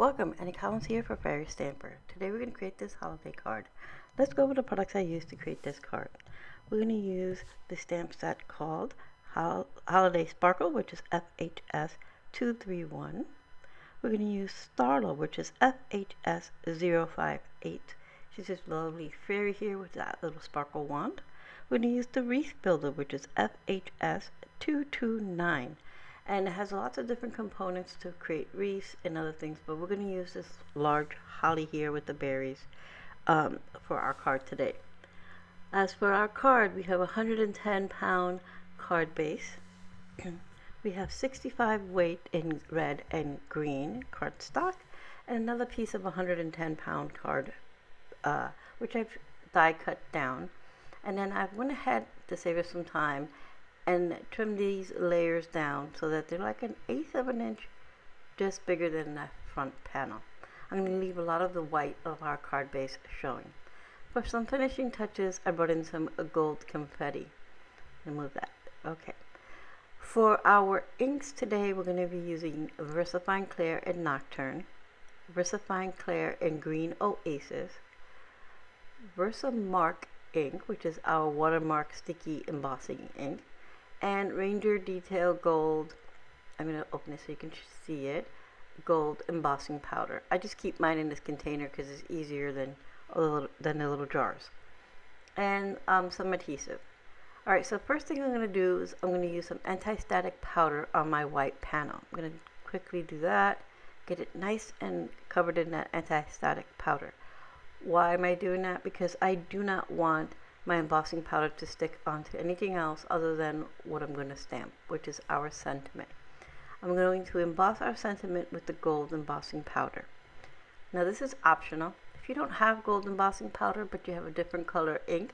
Welcome, Annie here for Fairy Stamper. Today we're going to create this holiday card. Let's go over the products I used to create this card. We're going to use the stamp set called Holiday Sparkle, which is FHS 231. We're going to use Starla, which is FHS 058. She's this lovely fairy here with that little sparkle wand. We're going to use the Wreath Builder, which is FHS 229. And it has lots of different components to create wreaths and other things, but we're going to use this large holly here with the berries for our card today. As for our card, we have a 110-pound card base. We have 65 weight in red and green cardstock, and another piece of 110-pound card, which I've die cut down. And then I went ahead to save us some time and trim these layers down so that they're like 1/8 of an inch, just bigger than the front panel. I'm going to leave a lot of the white of our card base showing. For some finishing touches, I brought in some gold confetti. Remove that. Okay. For our inks today, we're going to be using VersaFine Clair and Nocturne, VersaFine Clair and Green Oasis, VersaMark Ink, which is our watermark sticky embossing ink, and Ranger Detail Gold. I'm going to open it so you can see it. Gold embossing powder. I just keep mine in this container because it's easier than the little jars. And some adhesive. Alright, so first thing I'm going to do is I'm going to use some anti-static powder on my white panel. I'm going to quickly do that. Get it nice and covered in that anti-static powder. Why am I doing that? Because I do not want my embossing powder to stick onto anything else other than what I'm going to stamp, which is our sentiment. I'm going to emboss our sentiment with the gold embossing powder. Now this is optional. If you don't have gold embossing powder but you have a different color ink,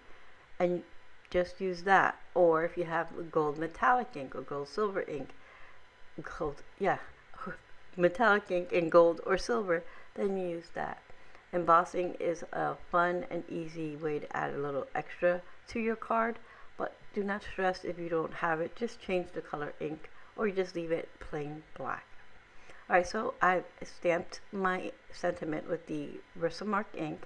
and just use that. Or if you have gold metallic ink or gold silver ink, metallic ink in gold or silver, then use that. Embossing is a fun and easy way to add a little extra to your card, but do not stress if you don't have it. Just change the color ink or you just leave it plain black. Alright, so I've stamped my sentiment with the VersaMark ink,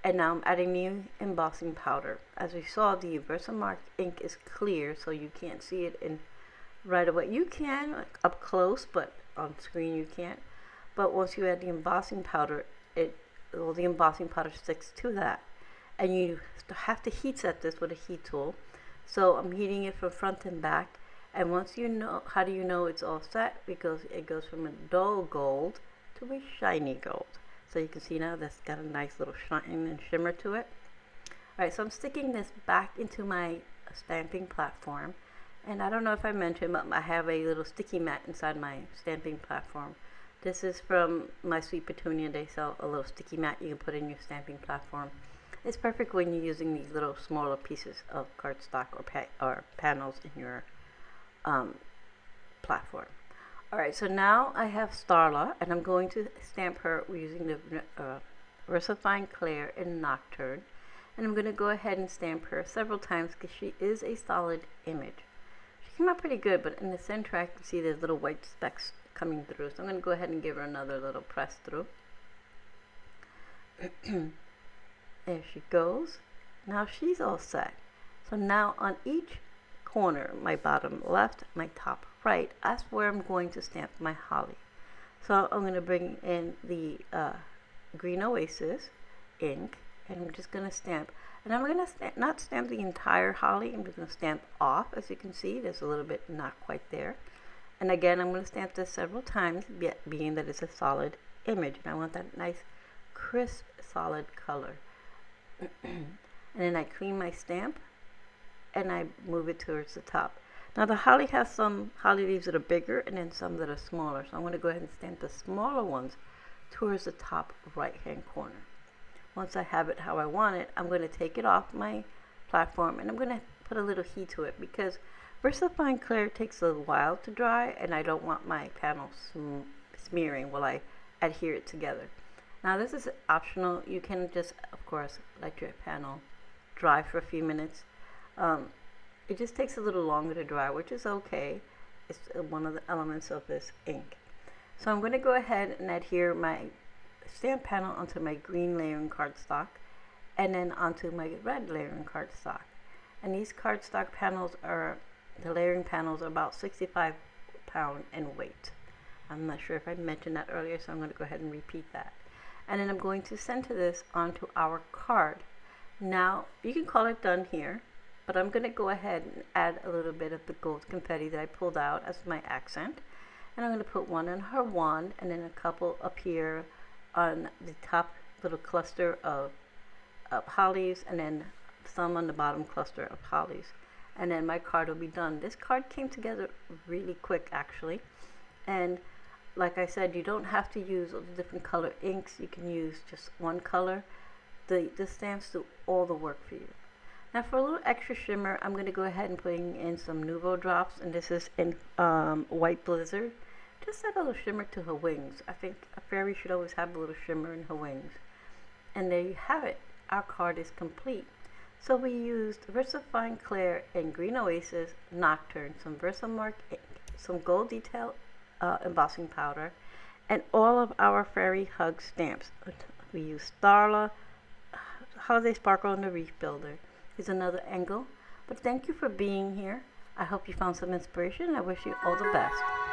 and now I'm adding the embossing powder. As we saw, the VersaMark ink is clear, so you can't see it in right away. You can up close, but on screen you can't. But once you add the embossing powder, the embossing powder sticks to that, and you have to heat set this with a heat tool. So I'm heating it from front and back, and once you know, how do you know it's all set? Because it goes from a dull gold to a shiny gold. So you can see now that's got a nice little shine and shimmer to it. Alright, so I'm sticking this back into my stamping platform, and I don't know if I mentioned, but I have a little sticky mat inside my stamping platform. This is from My Sweet Petunia. They sell a little sticky mat you can put in your stamping platform. It's perfect when you're using these little smaller pieces of cardstock or panels in your platform. Alright, so now I have Starla, and I'm going to stamp her using the VersaFine Clair and Nocturne. And I'm going to go ahead and stamp her several times because she is a solid image. She came out pretty good, but in the center I can see there's little white specks coming through, so I'm going to go ahead and give her another little press through. There she goes. Now she's all set. So now on each corner, my bottom left, my top right, that's where I'm going to stamp my holly. So I'm going to bring in the Green Oasis ink, and I'm just going to stamp. And I'm going to not stamp the entire holly, I'm just going to stamp off. As you can see, there's a little bit not quite there. And again, I'm going to stamp this several times, being that it's a solid image. And I want that nice, crisp, solid color. And then I clean my stamp, and I move it towards the top. Now the holly has some holly leaves that are bigger, and then some that are smaller. So I'm going to go ahead and stamp the smaller ones towards the top right-hand corner. Once I have it how I want it, I'm going to take it off my platform, and I'm going to put a little heat to it because VersaFine Clair takes a little while to dry, and I don't want my panel smearing while I adhere it together. Now this is optional. You can just, of course, let your panel dry for a few minutes. It just takes a little longer to dry, which is okay. It's one of the elements of this ink. So I'm going to go ahead and adhere my stamp panel onto my green layering cardstock and then onto my red layering cardstock. And these cardstock panels are, the layering panels are about 65 pounds in weight. I'm not sure if I mentioned that earlier, so I'm going to go ahead and repeat that. And then I'm going to center this onto our card. Now, you can call it done here, but I'm going to go ahead and add a little bit of the gold confetti that I pulled out as my accent. And I'm going to put one on her wand and then a couple up here on the top little cluster of hollies, and then some on the bottom cluster of hollies. And then my card will be done. This card came together really quick actually. And like I said, you don't have to use all the different color inks. You can use just one color. The stamps do all the work for you. Now for a little extra shimmer, I'm going to go ahead and putting in some Nuvo drops, and this is in White Blizzard. Just add a little shimmer to her wings. I think a fairy should always have a little shimmer in her wings. And there you have it. Our card is complete. So we used VersaFine Clair and Green Oasis, Nocturne, some VersaMark Ink, some gold detail embossing powder, and all of our fairy hug stamps. We used Starla, Holiday Sparkle, and the Wreath Builder. Here's another angle. But thank you for being here. I hope you found some inspiration. I wish you all the best.